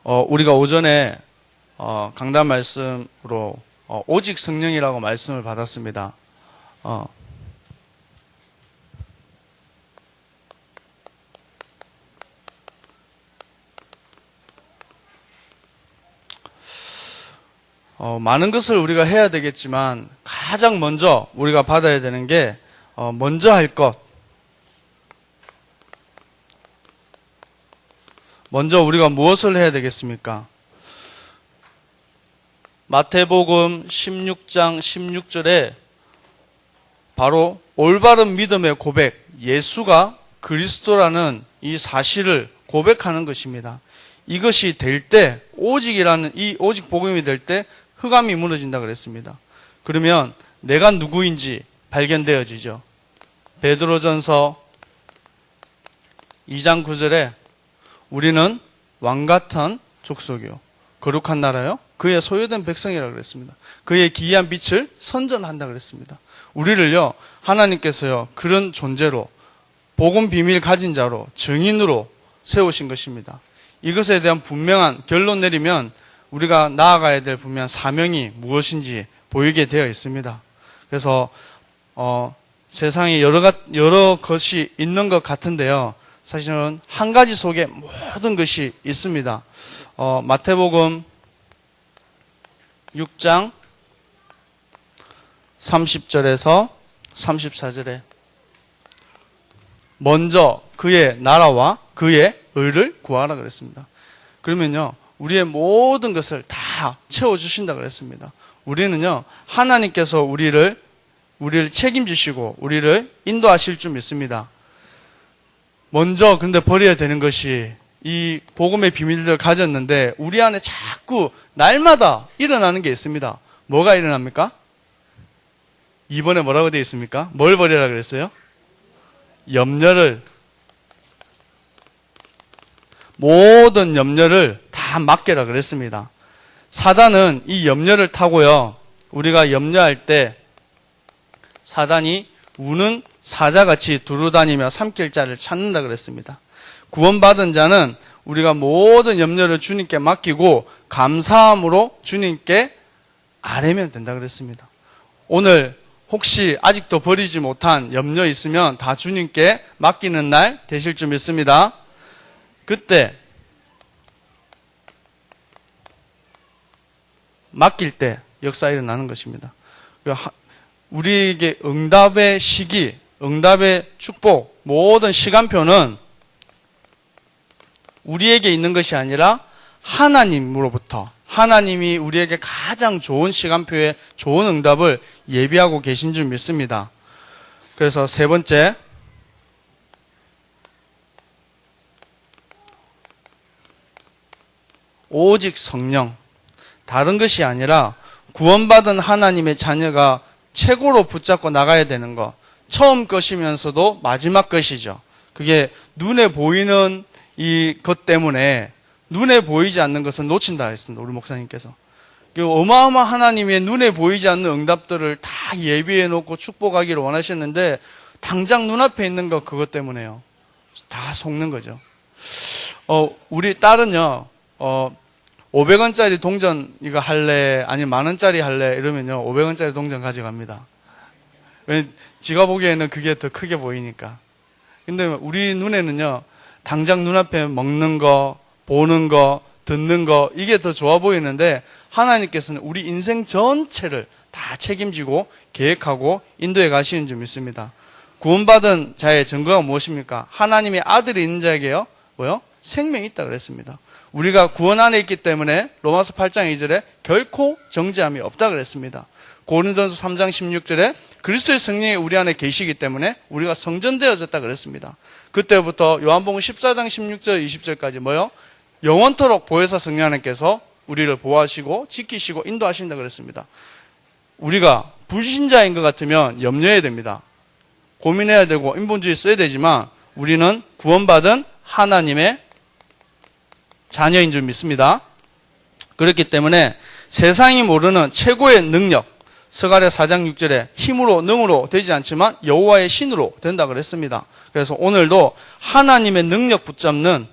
우리가 오전에 강단 말씀으로 오직 성령이라고 말씀을 받았습니다. 많은 것을 우리가 해야 되겠지만 가장 먼저 우리가 받아야 되는 게 먼저 할 것. 먼저 우리가 무엇을 해야 되겠습니까? 마태복음 16장 16절에 바로 올바른 믿음의 고백, 예수가 그리스도라는 이 사실을 고백하는 것입니다. 이것이 될 때, 오직이라는 이 오직 복음이 될 때 흑암이 무너진다 그랬습니다. 그러면 내가 누구인지 발견되어지죠. 베드로전서 2장 9절에 우리는 왕같은 족속이요 거룩한 나라요 그의 소유된 백성이라고 그랬습니다. 그의 기이한 빛을 선전한다 그랬습니다. 우리를요 하나님께서요 그런 존재로 복음 비밀 가진 자로 증인으로 세우신 것입니다. 이것에 대한 분명한 결론 내리면 우리가 나아가야 될 분명한 사명이 무엇인지 보이게 되어 있습니다. 그래서 세상에 여러 것이 있는 것 같은데요. 사실은 한 가지 속에 모든 것이 있습니다. 마태복음 6장 30절에서 34절에 먼저 그의 나라와 그의 의를 구하라 그랬습니다. 그러면요, 우리의 모든 것을 다 채워주신다 그랬습니다. 우리는요, 하나님께서 우리를 책임지시고 우리를 인도하실 줄 믿습니다. 먼저 근데 버려야 되는 것이 이 복음의 비밀들을 가졌는데 우리 안에 자꾸 날마다 일어나는 게 있습니다. 뭐가 일어납니까? 2번에 뭐라고 되어 있습니까? 뭘 버리라 그랬어요? 염려를, 모든 염려를 다 맡겨라 그랬습니다. 사단은 이 염려를 타고요, 우리가 염려할 때 사단이 우는 사자같이 두루다니며 삼킬 자를 찾는다 그랬습니다. 구원받은 자는 우리가 모든 염려를 주님께 맡기고 감사함으로 주님께 아뢰면 된다 그랬습니다. 오늘 혹시 아직도 버리지 못한 염려 있으면 다 주님께 맡기는 날 되실 줄 믿습니다. 그때 맡길 때 역사 일어나는 것입니다. 우리에게 응답의 시기, 응답의 축복, 모든 시간표는 우리에게 있는 것이 아니라 하나님으로부터, 하나님이 우리에게 가장 좋은 시간표에 좋은 응답을 예비하고 계신 줄 믿습니다. 그래서 세 번째, 오직 성령. 다른 것이 아니라 구원받은 하나님의 자녀가 최고로 붙잡고 나가야 되는 것. 처음 것이면서도 마지막 것이죠. 그게 눈에 보이는 이 것 때문에 눈에 보이지 않는 것은 놓친다 했습니다. 우리 목사님께서. 어마어마한 하나님의 눈에 보이지 않는 응답들을 다 예비해 놓고 축복하기를 원하셨는데 당장 눈앞에 있는 것 그것 때문에요. 다 속는 거죠. 우리 딸은요, 500원짜리 동전 이거 할래? 아니면 10,000원짜리 할래? 이러면요, 500원짜리 동전 가져갑니다. 왜? 지가 보기에는 그게 더 크게 보이니까. 근데 우리 눈에는요, 당장 눈앞에 먹는 거, 보는 거, 듣는 거, 이게 더 좋아 보이는데, 하나님께서는 우리 인생 전체를 다 책임지고, 계획하고, 인도해 가시는 줄 믿습니다. 구원받은 자의 증거가 무엇입니까? 하나님의 아들이 있는 자에게요, 뭐요? 생명이 있다 그랬습니다. 우리가 구원 안에 있기 때문에 로마서 8장 2절에 결코 정죄함이 없다 그랬습니다. 고린도전서 3장 16절에 그리스도의 성령이 우리 안에 계시기 때문에 우리가 성전되어졌다 그랬습니다. 그때부터 요한복음 14장 16절 20절까지 뭐요? 영원토록 보혜사 성령 하나님께서 우리를 보호하시고 지키시고 인도하신다 그랬습니다. 우리가 불신자인 것 같으면 염려해야 됩니다. 고민해야 되고 인본주의 써야 되지만 우리는 구원받은 하나님의 자녀인 줄 믿습니다. 그렇기 때문에 세상이 모르는 최고의 능력, 스가랴 4장 6절에 힘으로 능으로 되지 않지만 여호와의 신으로 된다 그랬습니다. 그래서 오늘도 하나님의 능력 붙잡는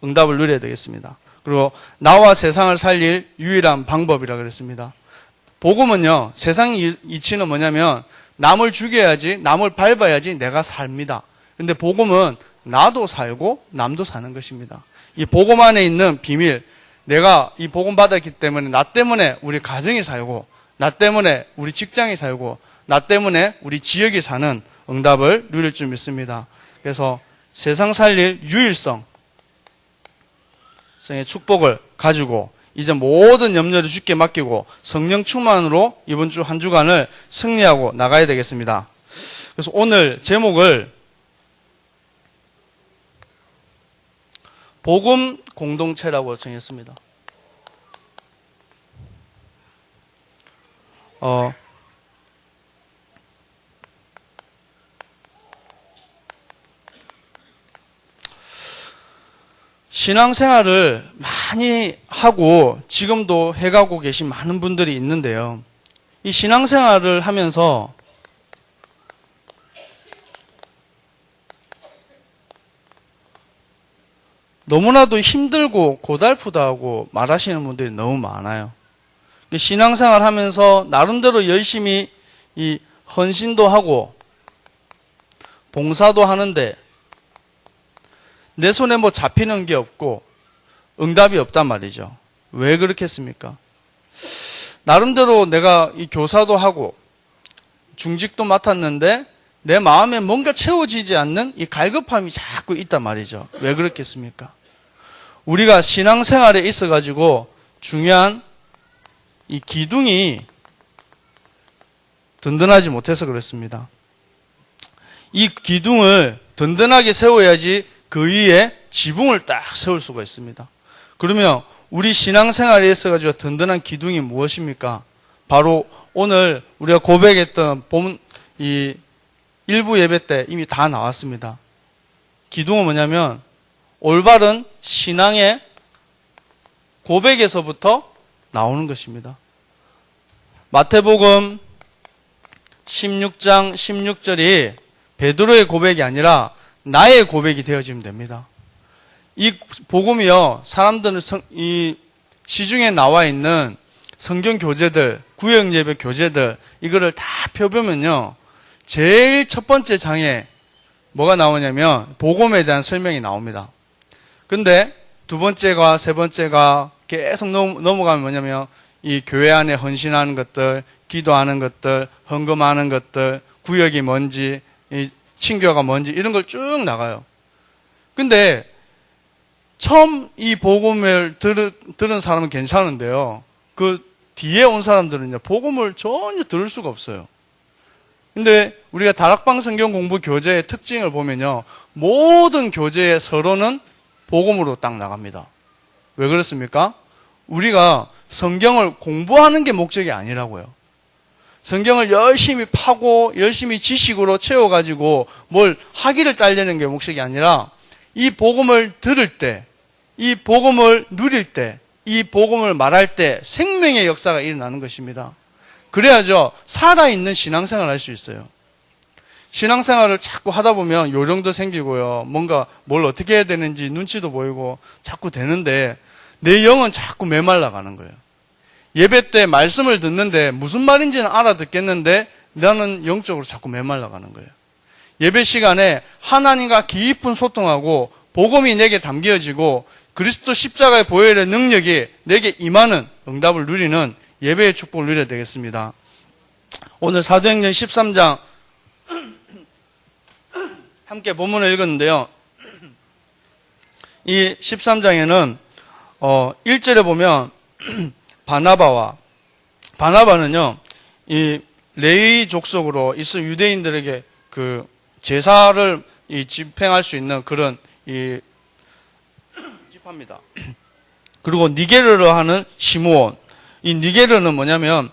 응답을 누려야 되겠습니다. 그리고 나와 세상을 살릴 유일한 방법이라 그랬습니다. 복음은요, 세상 이치는 뭐냐면 남을 죽여야지, 남을 밟아야지 내가 삽니다. 근데 복음은 나도 살고 남도 사는 것입니다. 이 복음 안에 있는 비밀, 내가 이 복음 받았기 때문에 나 때문에 우리 가정이 살고, 나 때문에 우리 직장이 살고, 나 때문에 우리 지역이 사는 응답을 누릴 줄 믿습니다. 그래서 세상 살릴 유일성의 축복을 가지고 이제 모든 염려를 주께 맡기고 성령 충만으로 이번 주 한 주간을 승리하고 나가야 되겠습니다. 그래서 오늘 제목을 복음 공동체라고 정했습니다. 신앙생활을 많이 하고 지금도 해가고 계신 많은 분들이 있는데요. 이 신앙생활을 하면서 너무나도 힘들고 고달프다고 말하시는 분들이 너무 많아요. 신앙생활 하면서 나름대로 열심히 이 헌신도 하고 봉사도 하는데 내 손에 뭐 잡히는 게 없고 응답이 없단 말이죠. 왜 그렇겠습니까? 나름대로 내가 이 교사도 하고 중직도 맡았는데 내 마음에 뭔가 채워지지 않는 이 갈급함이 자꾸 있단 말이죠. 왜 그렇겠습니까? 우리가 신앙생활에 있어가지고 중요한 이 기둥이 든든하지 못해서 그렇습니다. 이 기둥을 든든하게 세워야지 그 위에 지붕을 딱 세울 수가 있습니다. 그러면 우리 신앙생활에 있어가지고 든든한 기둥이 무엇입니까? 바로 오늘 우리가 고백했던 이 일부 예배 때 이미 다 나왔습니다. 기둥은 뭐냐면 올바른 신앙의 고백에서부터 나오는 것입니다. 마태복음 16장 16절이 베드로의 고백이 아니라 나의 고백이 되어지면 됩니다. 이 복음이요, 사람들은 이 시중에 나와 있는 성경 교재들, 구역 예배 교재들, 이거를 다 펴보면요, 제일 첫 번째 장에 뭐가 나오냐면 복음에 대한 설명이 나옵니다. 근데 두 번째가 세 번째가 계속 넘어가면 뭐냐면 이 교회 안에 헌신하는 것들, 기도하는 것들, 헌금하는 것들, 구역이 뭔지, 이 친교가 뭔지 이런 걸 쭉 나가요. 근데 처음 이 복음을 들은 사람은 괜찮은데요. 그 뒤에 온 사람들은요, 복음을 전혀 들을 수가 없어요. 근데 우리가 다락방 성경 공부 교재의 특징을 보면요, 모든 교재의 서론은 복음으로 딱 나갑니다. 왜 그렇습니까? 우리가 성경을 공부하는 게 목적이 아니라고요. 성경을 열심히 파고 열심히 지식으로 채워가지고 뭘 하기를 따려는 게 목적이 아니라 이 복음을 들을 때, 이 복음을 누릴 때, 이 복음을 말할 때 생명의 역사가 일어나는 것입니다. 그래야죠, 살아있는 신앙생활을 할 수 있어요. 신앙생활을 자꾸 하다 보면 요령도 생기고요, 뭔가 뭘 어떻게 해야 되는지 눈치도 보이고 자꾸 되는데 내 영은 자꾸 메말라가는 거예요. 예배 때 말씀을 듣는데 무슨 말인지는 알아듣겠는데 나는 영적으로 자꾸 메말라가는 거예요. 예배 시간에 하나님과 깊은 소통하고 복음이 내게 담겨지고 그리스도 십자가의 보혈의 능력이 내게 임하는 응답을 누리는 예배의 축복을 누려야 되겠습니다. 오늘 사도행전 13장 함께 본문을 읽었는데요. 이 13장에는 1절에 보면 바나바는요, 이 레위 족속으로 있을 유대인들에게 그 제사를 집행할 수 있는 그런 집합니다. 그리고 니게르로 하는 시므온. 이 니게르는 뭐냐면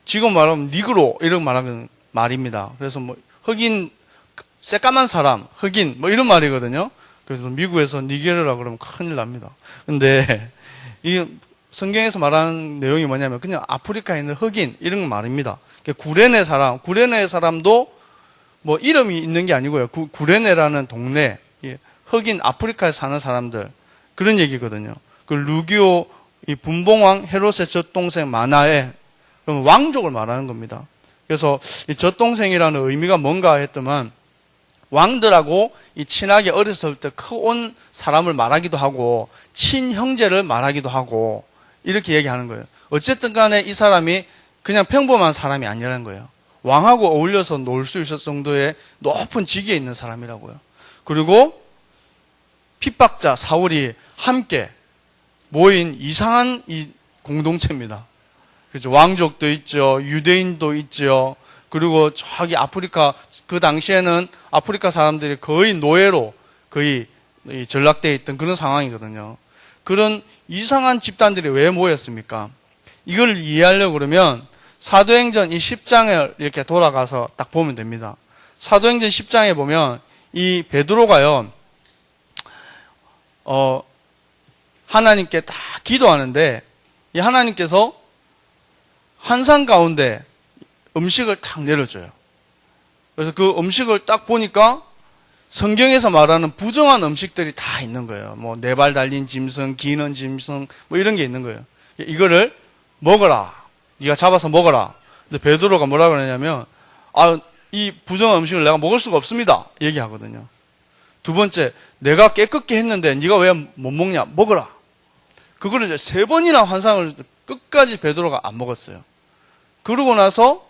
지금 말하면 니그로 이런 말하는 말입니다. 그래서 뭐 흑인, 새까만 사람, 흑인 뭐 이런 말이거든요. 그래서 미국에서 니게르라 그러면 큰일 납니다. 근데 이 성경에서 말하는 내용이 뭐냐면 그냥 아프리카에 있는 흑인 이런 말입니다. 구레네 사람도 뭐 이름이 있는 게 아니고요. 구레네라는 동네, 흑인 아프리카에 사는 사람들 그런 얘기거든요. 그 루기오 이 분봉왕 헤롯의 젖동생 마나에 그럼 왕족을 말하는 겁니다. 그래서 이 젖동생이라는 의미가 뭔가 했더만 왕들하고 이 친하게 어렸을 때 커온 사람을 말하기도 하고 친형제를 말하기도 하고 이렇게 얘기하는 거예요. 어쨌든 간에 이 사람이 그냥 평범한 사람이 아니라는 거예요. 왕하고 어울려서 놀 수 있을 정도의 높은 직위에 있는 사람이라고요. 그리고 핍박자 사울이 함께 모인 이상한 이 공동체입니다. 그래서 왕족도 있죠. 유대인도 있죠. 그리고 저기 아프리카 그 당시에는 아프리카 사람들이 거의 노예로 거의 전락되어 있던 그런 상황이거든요. 그런 이상한 집단들이 왜 모였습니까? 이걸 이해하려고 그러면 사도행전 이 10장을 이렇게 돌아가서 딱 보면 됩니다. 사도행전 10장에 보면 이 베드로가요, 하나님께 딱 기도하는데 이 하나님께서 환상 가운데 음식을 딱 내려줘요. 그래서 그 음식을 딱 보니까 성경에서 말하는 부정한 음식들이 다 있는 거예요. 뭐 네 발 달린 짐승, 기는 짐승 뭐 이런 게 있는 거예요. 이거를 먹어라. 네가 잡아서 먹어라. 근데 베드로가 뭐라고 그러냐면 이 부정한 음식을 내가 먹을 수가 없습니다. 얘기하거든요. 두 번째, 내가 깨끗게 했는데 네가 왜 못 먹냐? 먹어라. 그거를 이제 3번이나 환상을 끝까지 베드로가 안 먹었어요. 그러고 나서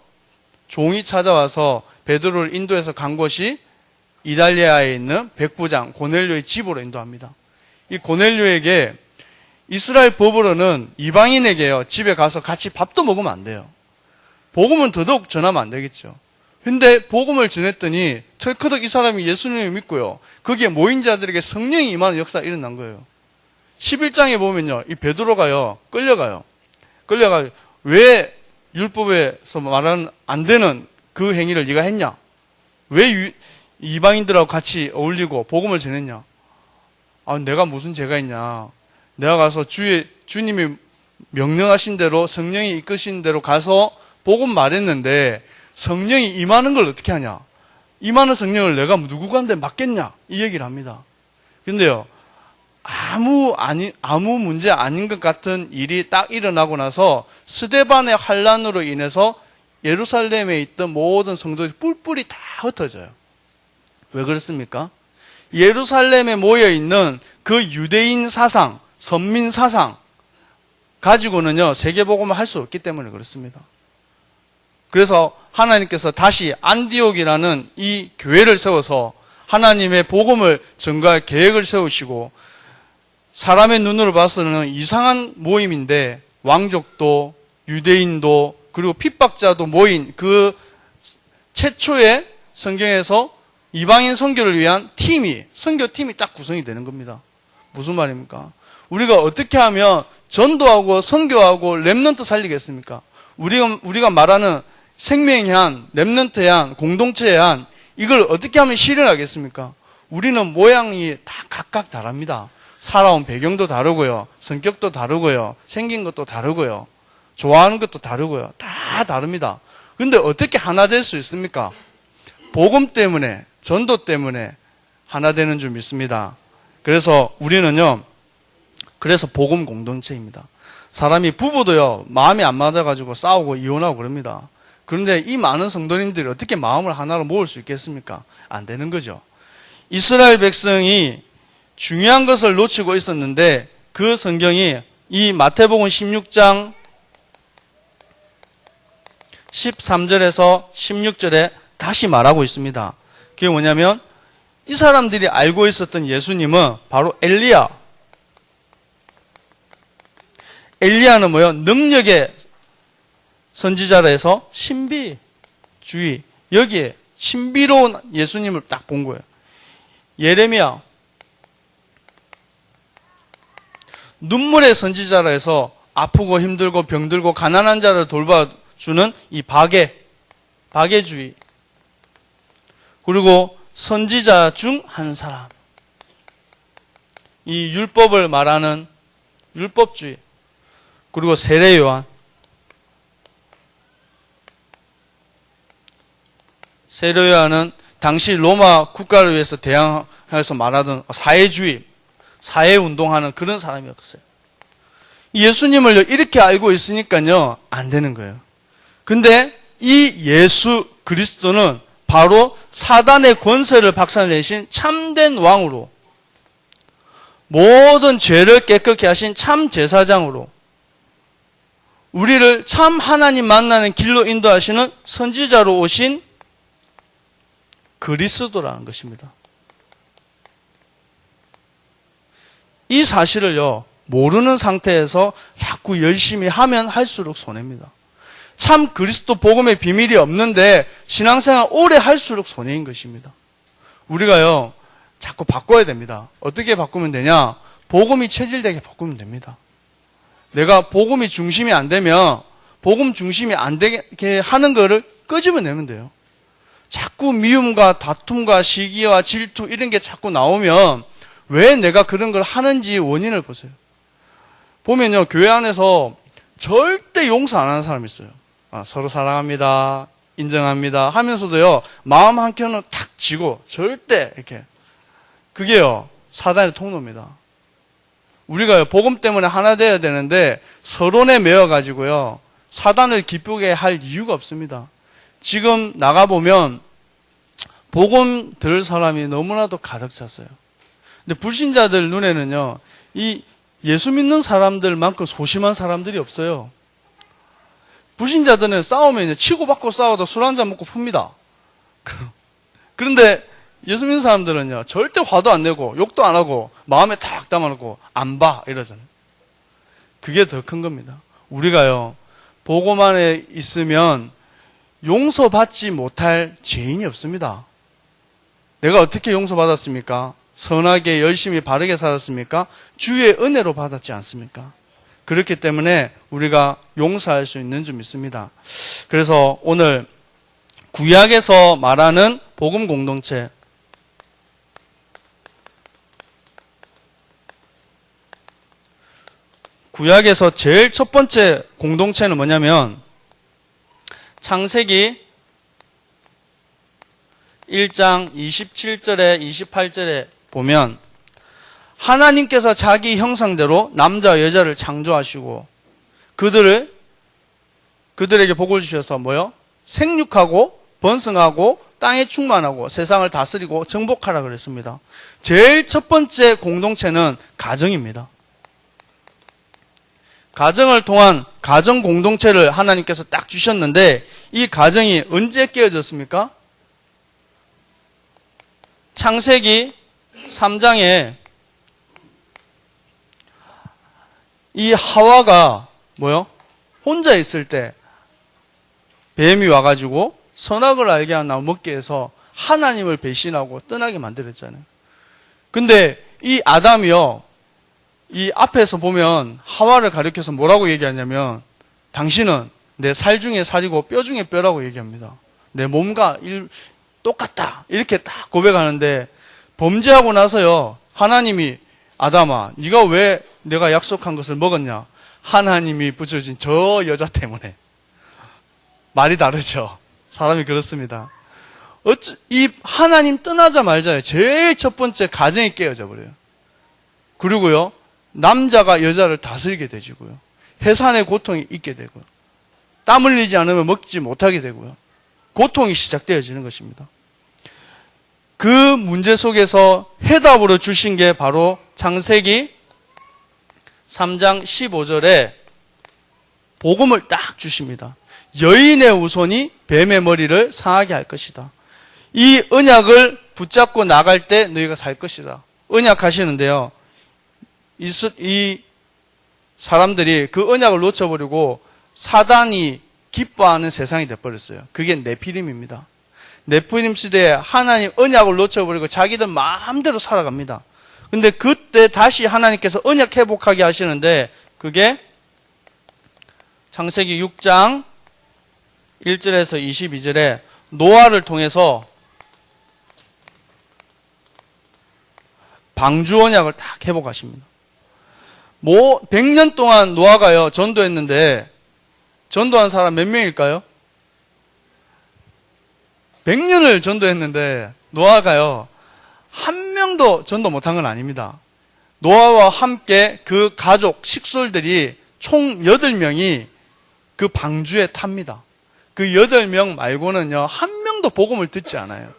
종이 찾아와서 베드로를 인도해서 간 곳이 이달리아에 있는 백부장 고넬료의 집으로 인도합니다. 이 고넬료에게 이스라엘 법으로는 이방인에게요, 집에 가서 같이 밥도 먹으면 안 돼요. 복음은 더더욱 전하면 안 되겠죠. 근데 복음을 전했더니 털커덕 이 사람이 예수님을 믿고요, 거기에 모인 자들에게 성령이 임하는 역사가 일어난 거예요. 11장에 보면요, 이 베드로가요 끌려가요. 왜 율법에서 말하는 안 되는 그 행위를 네가 했냐? 왜 이방인들하고 같이 어울리고 복음을 전했냐? 내가 무슨 죄가 있냐? 내가 가서 주님이 명령하신 대로 성령이 이끄신 대로 가서 복음 말했는데 성령이 임하는 걸 어떻게 하냐? 임하는 성령을 내가 누구한테 맡겠냐? 이 얘기를 합니다. 근데요, 아무 문제 아닌 것 같은 일이 딱 일어나고 나서 스데반의 환란으로 인해서 예루살렘에 있던 모든 성도들이 뿔뿔이 다 흩어져요. 왜 그렇습니까? 예루살렘에 모여있는 그 유대인 사상, 선민 사상 가지고는요, 세계복음을 할 수 없기 때문에 그렇습니다. 그래서 하나님께서 다시 안디옥이라는 이 교회를 세워서 하나님의 복음을 전가할 계획을 세우시고, 사람의 눈으로 봐서는 이상한 모임인데 왕족도 유대인도 그리고 핍박자도 모인 그 최초의 성경에서 이방인 선교를 위한 선교팀이 딱 구성이 되는 겁니다. 무슨 말입니까? 우리가 어떻게 하면 전도하고 선교하고 렘넌트 살리겠습니까? 우리가 말하는 생명의 한, 렘넌트의 한, 공동체의 한, 이걸 어떻게 하면 실현하겠습니까? 우리는 모양이 다 각각 다릅니다. 살아온 배경도 다르고요, 성격도 다르고요, 생긴 것도 다르고요, 좋아하는 것도 다르고요, 다 다릅니다. 근데 어떻게 하나 될 수 있습니까? 복음 때문에, 전도 때문에 하나 되는 줄 믿습니다. 그래서 우리는요, 그래서 복음 공동체입니다. 사람이 부부도요, 마음이 안 맞아가지고 싸우고 이혼하고 그럽니다. 그런데 이 많은 성도님들이 어떻게 마음을 하나로 모을 수 있겠습니까? 안 되는 거죠. 이스라엘 백성이 중요한 것을 놓치고 있었는데 그 성경이 이 마태복음 16장 13절에서 16절에 다시 말하고 있습니다. 그게 뭐냐면 이 사람들이 알고 있었던 예수님은 바로 엘리야는 뭐예요? 능력의 선지자라 해서 신비주의, 여기에 신비로운 예수님을 딱 본 거예요. 예레미야 눈물의 선지자라 해서 아프고 힘들고 병들고 가난한 자를 돌봐주는 이 박애주의, 그리고 선지자 중 한 사람, 이 율법을 말하는 율법주의, 그리고 세례 요한, 세례 요한은 당시 로마 국가를 위해서 대항을 해서 말하던 사회주의, 사회운동하는 그런 사람이었어요. 예수님을 이렇게 알고 있으니까요, 안 되는 거예요. 근데 이 예수 그리스도는 바로 사단의 권세를 박살내신 참된 왕으로, 모든 죄를 깨끗게 하신 참 제사장으로, 우리를 참 하나님 만나는 길로 인도하시는 선지자로 오신 그리스도라는 것입니다. 이 사실을요, 모르는 상태에서 자꾸 열심히 하면 할수록 손해입니다. 참 그리스도 복음의 비밀이 없는데 신앙생활 오래 할수록 손해인 것입니다. 우리가요, 자꾸 바꿔야 됩니다. 어떻게 바꾸면 되냐? 복음이 체질되게 바꾸면 됩니다. 내가 복음이 중심이 안 되면 복음 중심이 안 되게 하는 거를 끄집어내면 돼요. 자꾸 미움과 다툼과 시기와 질투 이런 게 자꾸 나오면 왜 내가 그런 걸 하는지 원인을 보세요. 보면요, 교회 안에서 절대 용서 안 하는 사람이 있어요. 서로 사랑합니다, 인정합니다 하면서도요, 마음 한켠은 탁 쥐고 절대 이렇게, 그게요 사단의 통로입니다. 우리가요 복음 때문에 하나 되어야 되는데 서론에 매여 가지고요 사단을 기쁘게 할 이유가 없습니다. 지금 나가보면 복음 들을 사람이 너무나도 가득 찼어요. 근데 불신자들 눈에는요, 이 예수 믿는 사람들만큼 소심한 사람들이 없어요. 불신자들은 싸우면 치고받고 싸워도 술 한잔 먹고 풉니다. 그런데 예수 믿는 사람들은요, 절대 화도 안 내고 욕도 안 하고 마음에 탁 담아놓고 안 봐 이러잖아요. 그게 더 큰 겁니다. 우리가요, 복음 안에 있으면 용서받지 못할 죄인이 없습니다. 내가 어떻게 용서받았습니까? 선하게 열심히 바르게 살았습니까? 주의 은혜로 받았지 않습니까? 그렇기 때문에 우리가 용서할 수 있는 줄 믿습니다. 그래서 오늘 구약에서 말하는 복음 공동체, 구약에서 제일 첫 번째 공동체는 뭐냐면 창세기 1장 27절에 28절에 보면 하나님께서 자기 형상대로 남자와 여자를 창조하시고 그들에게 복을 주셔서 뭐요? 생육하고 번성하고 땅에 충만하고 세상을 다스리고 정복하라 그랬습니다. 제일 첫 번째 공동체는 가정입니다. 가정을 통한 가정 공동체를 하나님께서 딱 주셨는데 이 가정이 언제 깨어졌습니까? 창세기 3장에 이 하와가 뭐요? 혼자 있을 때 뱀이 와가지고 선악을 알게 하나 먹게 해서 하나님을 배신하고 떠나게 만들었잖아요. 근데 이 아담이요, 이 앞에서 보면 하와를 가리켜서 뭐라고 얘기하냐면 당신은 내 살 중에 살이고 뼈 중에 뼈라고 얘기합니다. 내 몸과 똑같다 이렇게 딱 고백하는데 범죄하고 나서요, 하나님이 아담아 네가 왜 내가 약속한 것을 먹었냐? 하나님이 붙여준 저 여자 때문에. 말이 다르죠. 사람이 그렇습니다. 이 하나님 떠나자 말자요, 제일 첫 번째 가정이 깨어져 버려요. 그리고요, 남자가 여자를 다스리게 되지고요, 해산의 고통이 있게 되고요, 땀 흘리지 않으면 먹지 못하게 되고요, 고통이 시작되어지는 것입니다. 그 문제 속에서 해답으로 주신 게 바로 창세기 3장 15절에 복음을 딱 주십니다. 여인의 후손이 뱀의 머리를 상하게 할 것이다. 이 언약을 붙잡고 나갈 때 너희가 살 것이다. 언약 하시는데요, 이 사람들이 그 언약을 놓쳐버리고 사단이 기뻐하는 세상이 돼버렸어요. 그게 네피림입니다. 네피림 시대에 하나님 언약을 놓쳐버리고 자기들 마음대로 살아갑니다. 근데 그때 다시 하나님께서 언약 회복하게 하시는데 그게 창세기 6장 1절에서 22절에 노아를 통해서 방주 언약을 딱 회복하십니다. 100년 동안 노아가요 전도했는데 전도한 사람 몇 명일까요? 100년을 전도했는데 노아가요 한 명도 전도 못한 건 아닙니다. 노아와 함께 그 가족, 식솔들이 총 8명이 그 방주에 탑니다. 그 8명 말고는요, 한 명도 복음을 듣지 않아요.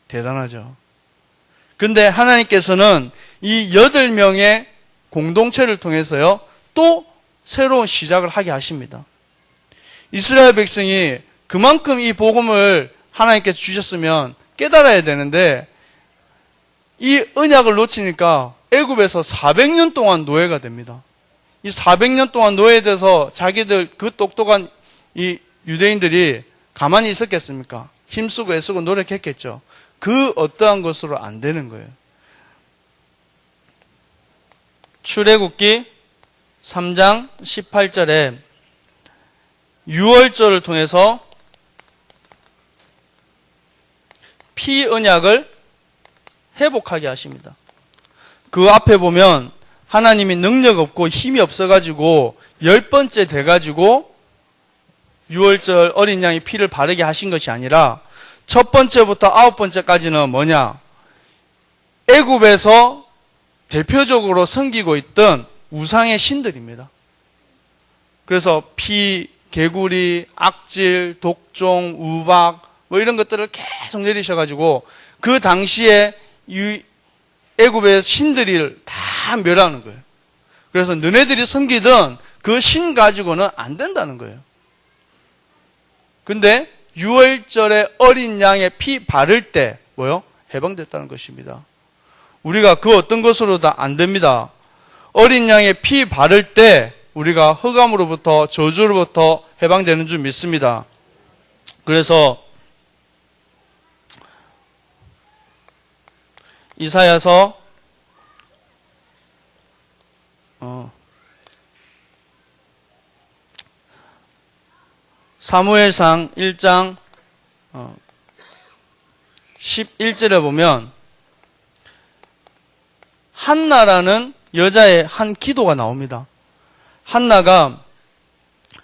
대단하죠. 근데 하나님께서는 이 8명의 공동체를 통해서요, 또 새로운 시작을 하게 하십니다. 이스라엘 백성이 그만큼 이 복음을 하나님께서 주셨으면 깨달아야 되는데, 이 언약을 놓치니까 애굽에서 400년 동안 노예가 됩니다. 이 400년 동안 노예돼서 자기들 그 똑똑한 이 유대인들이 가만히 있었겠습니까? 힘쓰고 애쓰고 노력했겠죠. 그 어떠한 것으로 안 되는 거예요. 출애굽기 3장 18절에 유월절을 통해서 피 언약을 회복하게 하십니다. 그 앞에 보면 하나님이 능력 없고 힘이 없어가지고 10번째 돼가지고 유월절 어린 양의 피를 바르게 하신 것이 아니라 첫 번째부터 9번째까지는 뭐냐? 애굽에서 대표적으로 섬기고 있던 우상의 신들입니다. 그래서 피, 개구리, 악질, 독종, 우박 뭐 이런 것들을 계속 내리셔가지고 그 당시에 애굽의 신들을 다 멸하는 거예요. 그래서 너네들이 섬기던 그 신 가지고는 안 된다는 거예요. 근데 유월절에 어린 양의 피 바를 때 뭐요? 해방됐다는 것입니다. 우리가 그 어떤 것으로 다 안 됩니다. 어린 양의 피 바를 때 우리가 흑암으로부터 저주로부터 해방되는 줄 믿습니다. 그래서 이사야서 사무엘상 1장 11절에 보면 한나라는 여자의 한 기도가 나옵니다. 한나가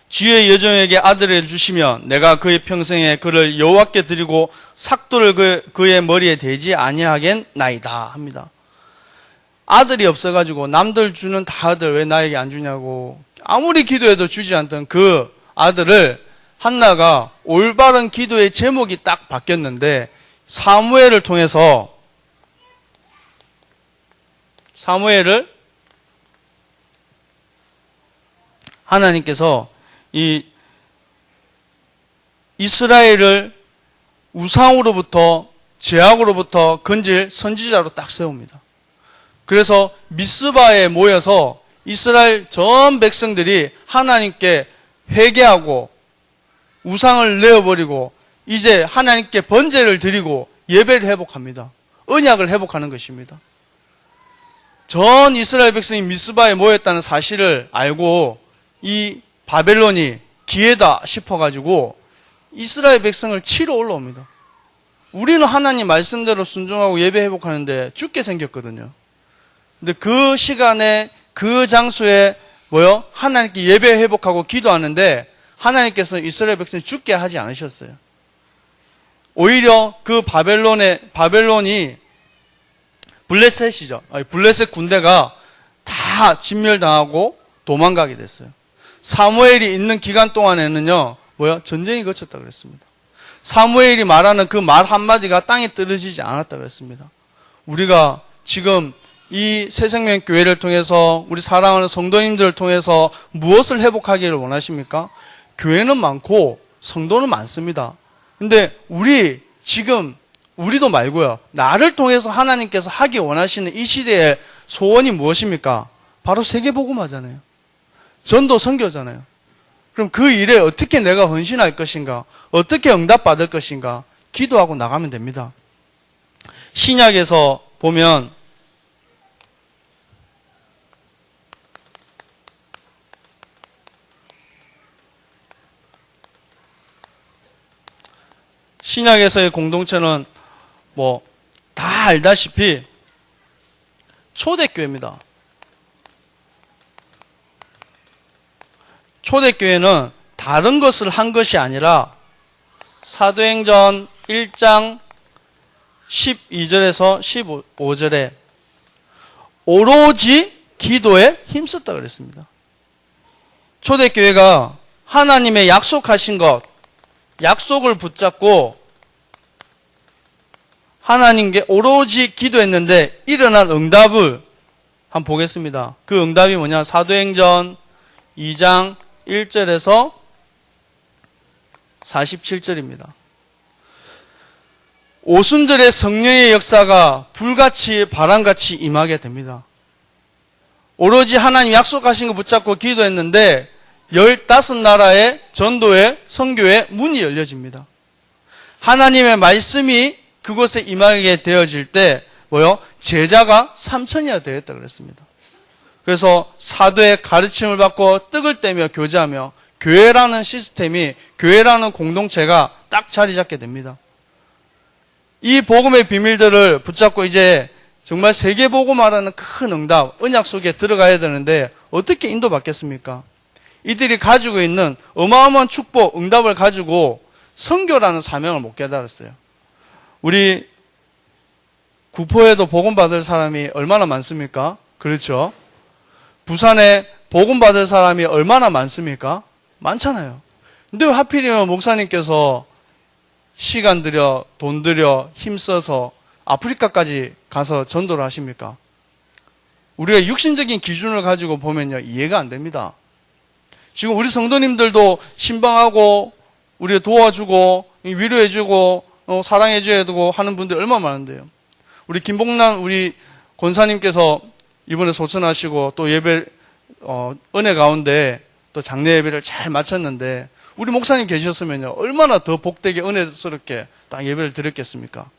주의 여종에게 아들을 주시면 내가 그의 평생에 그를 여호와께 드리고 삭도를 그의 머리에 대지 아니하겠나이다 합니다. 아들이 없어가지고 남들 주는 다 아들 왜 나에게 안 주냐고 아무리 기도해도 주지 않던 그 아들을 한나가 올바른 기도의 제목이 딱 바뀌었는데 사무엘을 통해서 사무엘을 하나님께서 이 이스라엘을 우상으로부터 죄악으로부터 건질 선지자로 딱 세웁니다. 그래서 미스바에 모여서 이스라엘 전 백성들이 하나님께 회개하고 우상을 내어버리고 이제 하나님께 번제를 드리고 예배를 회복합니다. 언약을 회복하는 것입니다. 전 이스라엘 백성이 미스바에 모였다는 사실을 알고 이 바벨론이 기회다 싶어가지고 이스라엘 백성을 치러 올라옵니다. 우리는 하나님 말씀대로 순종하고 예배 회복하는데 죽게 생겼거든요. 근데 그 시간에 그 장소에 하나님께 예배 회복하고 기도하는데 하나님께서 이스라엘 백성을 죽게 하지 않으셨어요. 오히려 그 바벨론이 블레셋이죠. 블레셋 군대가 다 진멸당하고 도망가게 됐어요. 사무엘이 있는 기간 동안에는요, 전쟁이 거쳤다 그랬습니다. 사무엘이 말하는 그 말 한마디가 땅에 떨어지지 않았다 그랬습니다. 우리가 지금 이 새생명교회를 통해서 우리 사랑하는 성도님들을 통해서 무엇을 회복하기를 원하십니까? 교회는 많고 성도는 많습니다. 근데 우리도 말고요. 나를 통해서 하나님께서 하기 원하시는 이 시대의 소원이 무엇입니까? 바로 세계복음화잖아요. 전도 선교잖아요. 그럼 그 일에 어떻게 내가 헌신할 것인가? 어떻게 응답받을 것인가? 기도하고 나가면 됩니다. 신약에서 보면 신약에서의 공동체는 다 알다시피 초대교회입니다. 초대교회는 다른 것을 한 것이 아니라 사도행전 1장 12절에서 15절에 오로지 기도에 힘썼다 그랬습니다. 초대교회가 하나님의 약속하신 것, 약속을 붙잡고 하나님께 오로지 기도했는데 일어난 응답을 한번 보겠습니다. 그 응답이 뭐냐? 사도행전 2장 1절에서 47절입니다. 오순절에 성령의 역사가 불같이 바람같이 임하게 됩니다. 오로지 하나님 약속하신 거 붙잡고 기도했는데 15나라의 전도의 선교의 문이 열려집니다. 하나님의 말씀이 그곳에 임하게 되어질 때 제자가 3,000이나 되었다 그랬습니다. 그래서 사도의 가르침을 받고 떡을 떼며 교제하며 교회라는 시스템이, 교회라는 공동체가 딱 자리 잡게 됩니다. 이 복음의 비밀들을 붙잡고 이제 정말 세계복음화라는 큰 응답, 언약 속에 들어가야 되는데 어떻게 인도받겠습니까? 이들이 가지고 있는 어마어마한 축복, 응답을 가지고 선교라는 사명을 못 깨달았어요. 우리 구포에도 복음 받을 사람이 얼마나 많습니까? 그렇죠? 부산에 복음 받을 사람이 얼마나 많습니까? 많잖아요. 근데 왜 하필이면 목사님께서 시간 들여, 돈 들여, 힘써서 아프리카까지 가서 전도를 하십니까? 우리가 육신적인 기준을 가지고 보면요, 이해가 안 됩니다. 지금 우리 성도님들도 신방하고, 우리가 도와주고, 위로해주고, 사랑해줘야 되고 하는 분들 얼마나 많은데요. 우리 김복란, 우리 권사님께서 이번에 소천하시고 또 예배, 은혜 가운데 또 장례 예배를 잘 마쳤는데, 우리 목사님 계셨으면요, 얼마나 더 복되게 은혜스럽게 딱 예배를 드렸겠습니까?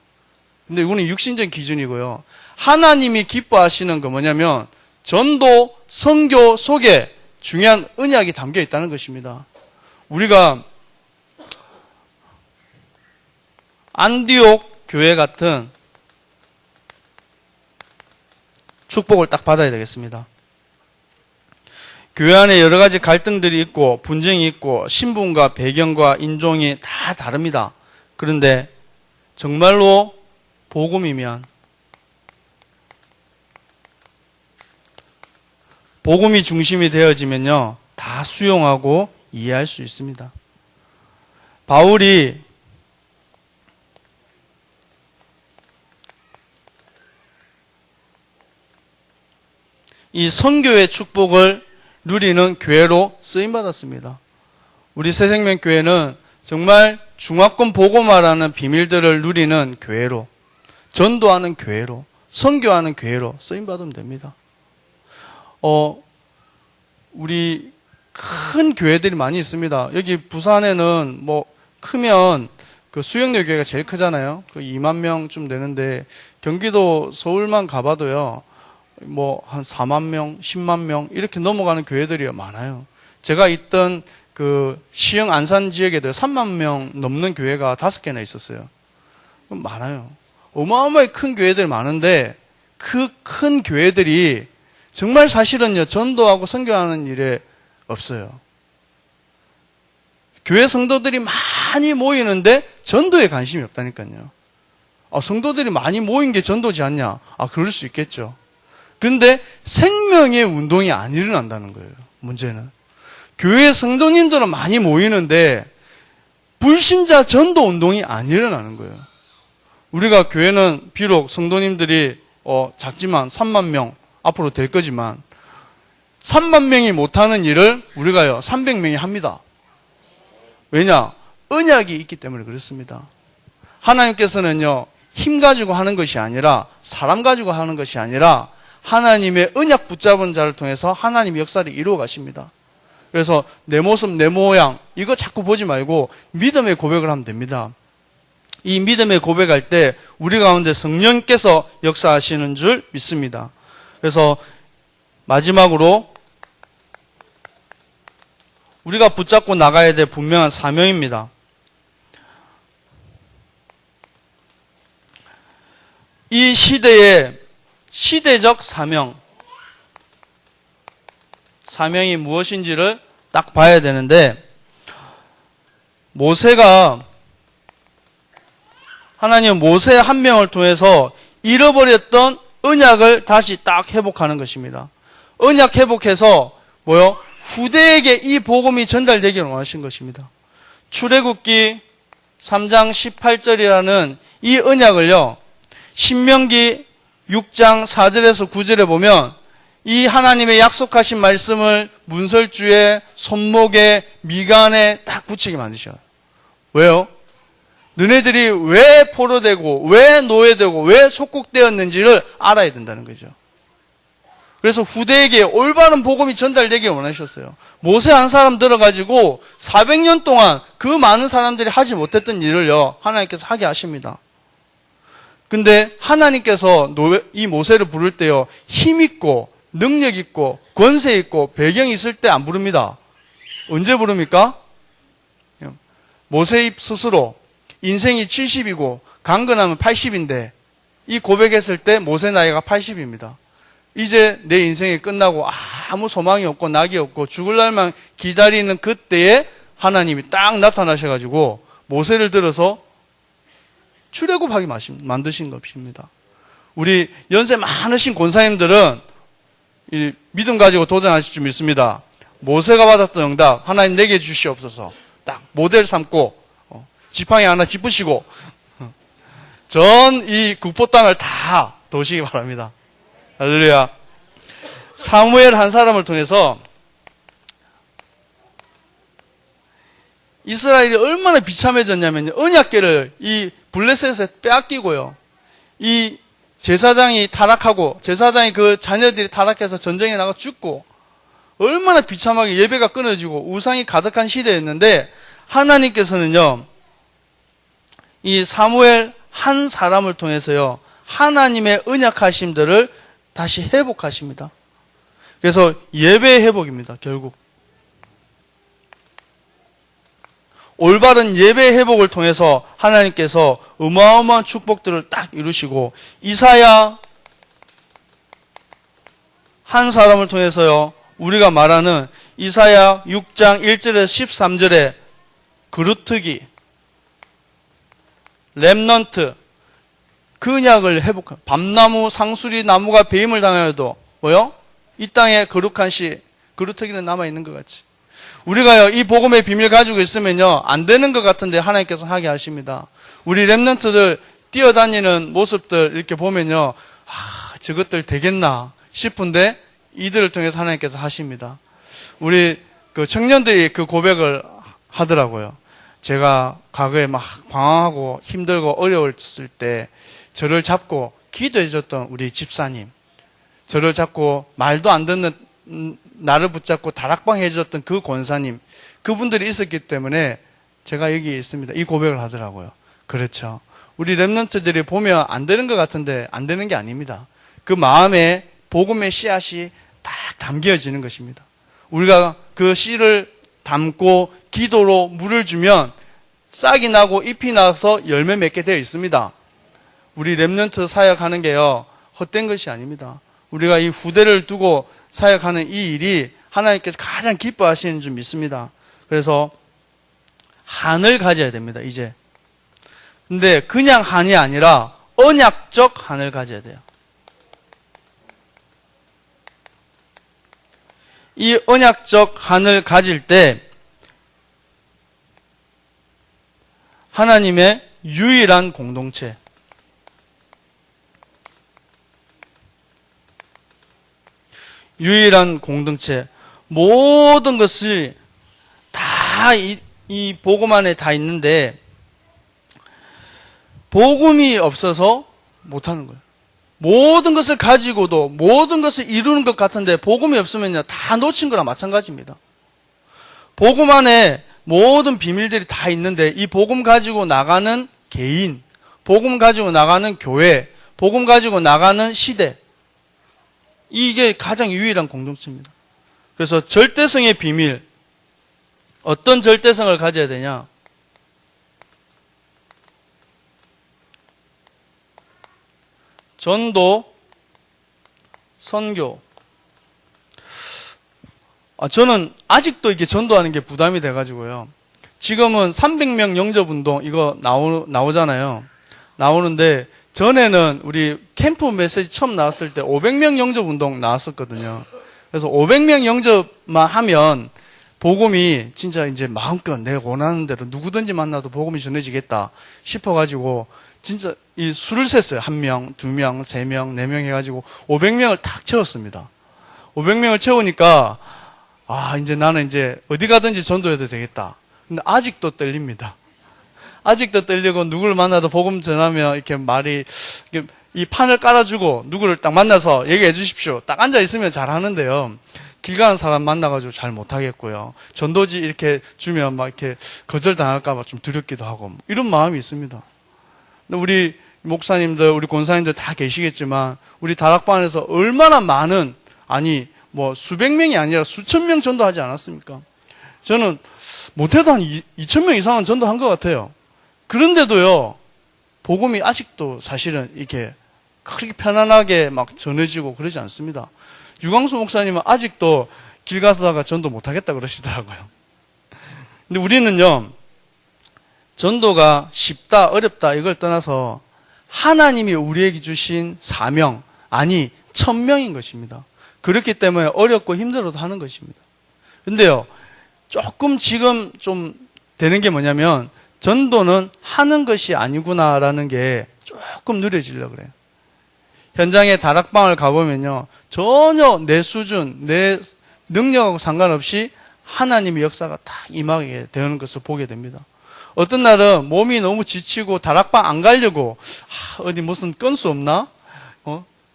근데 이거는 육신적인 기준이고요. 하나님이 기뻐하시는 거 뭐냐면, 전도, 선교 속에 중요한 언약이 담겨 있다는 것입니다. 우리가 안디옥 교회 같은 축복을 딱 받아야 되겠습니다. 교회 안에 여러 가지 갈등들이 있고 분쟁이 있고 신분과 배경과 인종이 다 다릅니다. 그런데 정말로 복음이면, 복음이 중심이 되어지면요, 다 수용하고 이해할 수 있습니다. 바울이 이 선교의 축복을 누리는 교회로 쓰임받았습니다. 우리 새생명교회는 정말 중화권 복음화라는 비밀들을 누리는 교회로, 전도하는 교회로, 선교하는 교회로 쓰임받으면 됩니다. 우리 큰 교회들이 많이 있습니다. 여기 부산에는 크면 그 수영역 교회가 제일 크잖아요. 그 2만 명쯤 되는데, 경기도 서울만 가봐도요, 한 4만 명, 10만 명, 이렇게 넘어가는 교회들이 많아요. 제가 있던 그 시흥 안산 지역에도 3만 명 넘는 교회가 5개나 있었어요. 많아요. 어마어마하게 큰 교회들이 많은데, 그 큰 교회들이 정말 사실은요, 전도하고 선교하는 일에 없어요. 교회 성도들이 많이 모이는데 전도에 관심이 없다니까요. 성도들이 많이 모인 게 전도지 않냐? 그럴 수 있겠죠. 그런데 생명의 운동이 안 일어난다는 거예요. 문제는 교회 성도님들은 많이 모이는데 불신자 전도 운동이 안 일어나는 거예요. 우리가 교회는 비록 성도님들이 작지만 3만 명 앞으로 될 거지만 3만 명이 못하는 일을 우리가요 300명이 합니다. 왜냐? 언약이 있기 때문에 그렇습니다. 하나님께서는요, 힘 가지고 하는 것이 아니라, 사람 가지고 하는 것이 아니라 하나님의 언약 붙잡은 자를 통해서 하나님의 역사를 이루어 가십니다. 그래서 내 모습, 내 모양, 이거 자꾸 보지 말고 믿음의 고백을 하면 됩니다. 이 믿음의 고백할 때 우리 가운데 성령께서 역사하시는 줄 믿습니다. 그래서 마지막으로 우리가 붙잡고 나가야 될 분명한 사명입니다. 이 시대의 시대적 사명이 무엇인지를 딱 봐야 되는데, 모세가 하나님은 모세 한 명을 통해서 잃어버렸던 언약을 다시 딱 회복하는 것입니다. 언약 회복해서 뭐요? 후대에게 이 복음이 전달되기를 원하신 것입니다. 출애굽기 3장 18절이라는 이 언약을요, 신명기 6장 4절에서 9절에 보면 이 하나님의 약속하신 말씀을 문설주에, 손목에, 미간에 딱 붙이게 만드셔요. 왜요? 너네들이 왜 포로되고, 왜 노예되고, 왜 속국되었는지를 알아야 된다는 거죠. 그래서 후대에게 올바른 복음이 전달되길 원하셨어요. 모세 한 사람 들어가지고 400년 동안 그 많은 사람들이 하지 못했던 일을요, 하나님께서 하게 하십니다. 근데 하나님께서 이 모세를 부를 때요, 힘있고, 능력있고, 권세있고, 배경이 있을 때 안 부릅니다. 언제 부릅니까? 모세 스스로 인생이 70이고, 강건하면 80인데, 이 고백했을 때 모세 나이가 80입니다. 이제 내 인생이 끝나고 아무 소망이 없고 낙이 없고 죽을 날만 기다리는 그때에 하나님이 딱 나타나셔가지고 모세를 들어서 출애굽하게 만드신 것입니다. 우리 연세 많으신 권사님들은 이 믿음 가지고 도전하실 줄 믿습니다. 모세가 받았던 응답, 하나님 내게 주시옵소서. 딱 모델 삼고 지팡이 하나 짚으시고 전 이 국보 땅을 다 도시기 바랍니다. 할렐루야. 사무엘 한 사람을 통해서 이스라엘이 얼마나 비참해졌냐면요, 언약궤를 이 블레셋에 빼앗기고요, 이 제사장이 타락하고 제사장이 그 자녀들이 타락해서 전쟁에 나가 죽고 얼마나 비참하게 예배가 끊어지고 우상이 가득한 시대였는데, 하나님께서는요 이 사무엘 한 사람을 통해서요 하나님의 언약하심들을 다시 회복하십니다. 그래서 예배의 회복입니다. 결국 올바른 예배의 회복을 통해서 하나님께서 어마어마한 축복들을 딱 이루시고, 이사야 한 사람을 통해서요 우리가 말하는 이사야 6장 1절에서 13절에 그루트기, 렘넌트, 근약을 회복한, 밤나무, 상수리 나무가 배임을 당하여도 뭐요? 이 땅에 거룩한 씨, 그루트기는 남아있는 것 같이. 우리가요 이 복음의 비밀 가지고 있으면요 안 되는 것 같은데 하나님께서 하게 하십니다. 우리 렘넌트들 뛰어다니는 모습들 이렇게 보면요, 저것들 되겠나 싶은데 이들을 통해서 하나님께서 하십니다. 우리 그 청년들이 그 고백을 하더라고요. 제가 과거에 막 방황하고 힘들고 어려웠을 때 저를 잡고 기도해 줬던 우리 집사님, 저를 잡고 말도 안 듣는 나를 붙잡고 다락방 해줬던 그 권사님, 그분들이 있었기 때문에 제가 여기 있습니다. 이 고백을 하더라고요. 그렇죠. 우리 렘넌트들이 보면 안 되는 것 같은데 안 되는 게 아닙니다. 그 마음에 복음의 씨앗이 딱 담겨지는 것입니다. 우리가 그 씨를 담고 기도로 물을 주면 싹이 나고 잎이 나서 열매 맺게 되어 있습니다. 우리 렘넌트 사역하는 게요 헛된 것이 아닙니다. 우리가 이 후대를 두고 사역하는 이 일이 하나님께서 가장 기뻐하시는 줄 믿습니다. 그래서 한을 가져야 됩니다. 이제. 근데 그냥 한이 아니라 언약적 한을 가져야 돼요. 이 언약적 한을 가질 때 하나님의 유일한 공동체, 모든 것이 다 이 복음 안에 다 있는데 복음이 없어서 못하는 거예요. 모든 것을 가지고도 모든 것을 이루는 것 같은데 복음이 없으면요 다 놓친 거랑 마찬가지입니다. 복음 안에 모든 비밀들이 다 있는데 이 복음 가지고 나가는 개인, 복음 가지고 나가는 교회, 복음 가지고 나가는 시대, 이게 가장 유일한 공동체입니다. 그래서 절대성의 비밀, 어떤 절대성을 가져야 되냐? 전도, 선교. 저는 아직도 이게 전도하는 게 부담이 돼가지고요. 지금은 300명 영접운동 이거 나오잖아요. 나오는데 전에는 우리 캠프 메시지 처음 나왔을 때 500명 영접 운동 나왔었거든요. 그래서 500명 영접만 하면 복음이 진짜 이제 마음껏 내가 원하는 대로 누구든지 만나도 복음이 전해지겠다 싶어가지고 진짜 이 수를 셌어요. 1명, 2명, 3명, 4명 해가지고 500명을 탁 채웠습니다. 500명을 채우니까 이제 나는 이제 어디 가든지 전도해도 되겠다. 근데 아직도 떨립니다. 아직도 떨리고 누구를 만나도 복음 전하면 이렇게 말이 이 판을 깔아주고 누구를 딱 만나서 얘기해 주십시오. 딱 앉아 있으면 잘 하는데요. 길 가는 사람 만나가지고 잘 못하겠고요. 전도지 이렇게 주면 막 이렇게 거절당할까봐 좀 두렵기도 하고 이런 마음이 있습니다. 근데 우리 목사님들, 우리 권사님들 다 계시겠지만 우리 다락방에서 얼마나 많은 뭐 수백 명이 아니라 수천 명 전도하지 않았습니까? 저는 못해도 한 2천 명 이상은 전도한 것 같아요. 그런데도요, 복음이 아직도 사실은 이렇게 그렇게 편안하게 막 전해지고 그러지 않습니다. 유광수 목사님은 아직도 길 가다가 전도 못하겠다 그러시더라고요. 근데 우리는요, 전도가 쉽다, 어렵다 이걸 떠나서 하나님이 우리에게 주신 사명, 1000명인 것입니다. 그렇기 때문에 어렵고 힘들어도 하는 것입니다. 근데요, 조금 지금 좀 되는 게 뭐냐면 전도는 하는 것이 아니구나라는 게 조금 느려지려고 그래요. 현장에 다락방을 가보면요, 전혀 내 수준, 내 능력하고 상관없이 하나님의 역사가 딱 임하게 되는 것을 보게 됩니다. 어떤 날은 몸이 너무 지치고 다락방 안 가려고 어디 무슨 건수 없나?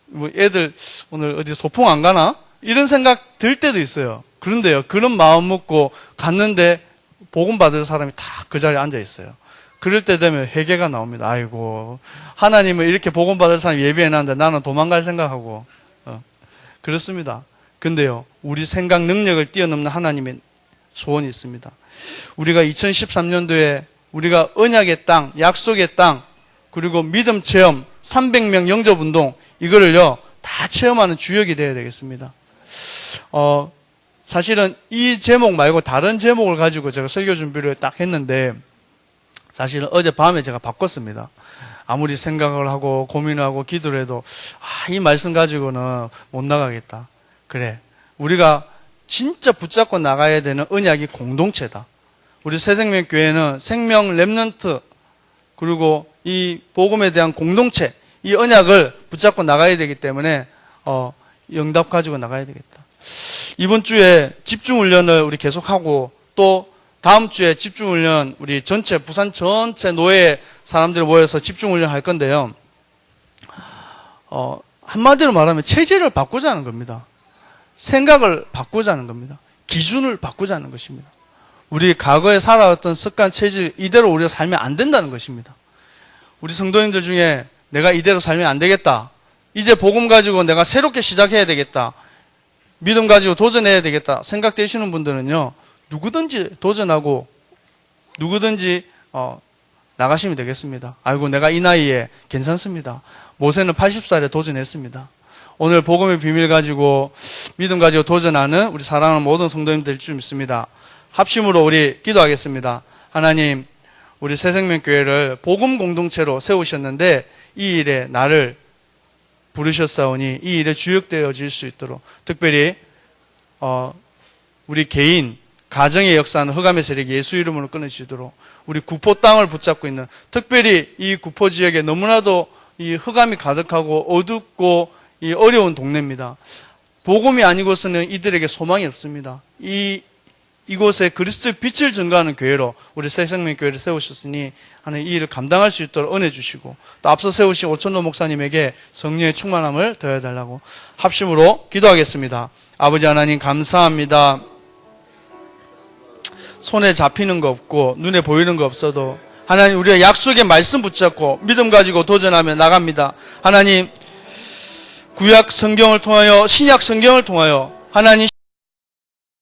뭐 애들 오늘 어디 소풍 안 가나? 이런 생각 들 때도 있어요. 그런데요, 그런 마음 먹고 갔는데 복음 받을 사람이 다 그 자리에 앉아 있어요. 그럴 때 되면 회개가 나옵니다. 아이고, 하나님은 이렇게 복음 받을 사람 예비해놨는데 나는 도망갈 생각하고 그렇습니다. 근데요, 우리 생각 능력을 뛰어넘는 하나님의 소원이 있습니다. 우리가 2013년도에 우리가 언약의 땅, 약속의 땅, 그리고 믿음 체험, 300명 영접운동 이거를요 다 체험하는 주역이 되어야 되겠습니다. 사실은 이 제목 말고 다른 제목을 가지고 제가 설교 준비를 딱 했는데 사실은 어젯밤에 제가 바꿨습니다. 아무리 생각을 하고 고민을 하고 기도를 해도 이 말씀 가지고는 못 나가겠다. 그래, 우리가 진짜 붙잡고 나가야 되는 언약이 공동체다. 우리 새생명교회는 생명 렘넌트 그리고 이 복음에 대한 공동체, 이 언약을 붙잡고 나가야 되기 때문에 응답 가지고 나가야 되겠다. 이번 주에 집중훈련을 우리 계속하고 또 다음 주에 집중훈련 우리 전체 부산 전체 노예 사람들이 모여서 집중훈련 할 건데요. 한마디로 말하면 체질을 바꾸자는 겁니다. 생각을 바꾸자는 겁니다. 기준을 바꾸자는 것입니다. 우리 과거에 살아왔던 습관, 체질 이대로 우리가 살면 안 된다는 것입니다. 우리 성도님들 중에 내가 이대로 살면 안 되겠다. 이제 복음 가지고 내가 새롭게 시작해야 되겠다. 믿음 가지고 도전해야 되겠다. 생각되시는 분들은요. 누구든지 도전하고 누구든지 나가시면 되겠습니다. 아이고 내가 이 나이에 괜찮습니다. 모세는 80살에 도전했습니다. 오늘 복음의 비밀 가지고 믿음 가지고 도전하는 우리 사랑하는 모든 성도님들 될 줄 믿습니다. 합심으로 우리 기도하겠습니다. 하나님, 우리 새생명교회를 복음 공동체로 세우셨는데 이 일에 나를 부르셨사오니 이 일에 주역되어질 수 있도록 특별히 우리 개인 가정의 역사는 흑암의 세력이 예수 이름으로 끊어지도록 우리 구포 땅을 붙잡고 있는 특별히 이 구포 지역에 너무나도 이 흑암이 가득하고 어둡고 이 어려운 동네입니다. 복음이 아니고서는 이들에게 소망이 없습니다. 이곳에 그리스도의 빛을 증거하는 교회로 우리 새생명교회를 세우셨으니 하나님 이 일을 감당할 수 있도록 은혜 주시고 또 앞서 세우신 오천로 목사님에게 성령의 충만함을 더해달라고 합심으로 기도하겠습니다. 아버지 하나님 감사합니다. 손에 잡히는 거 없고 눈에 보이는 거 없어도 하나님 우리가 약속의 말씀 붙잡고 믿음 가지고 도전하며 나갑니다. 하나님 구약 성경을 통하여 신약 성경을 통하여 하나님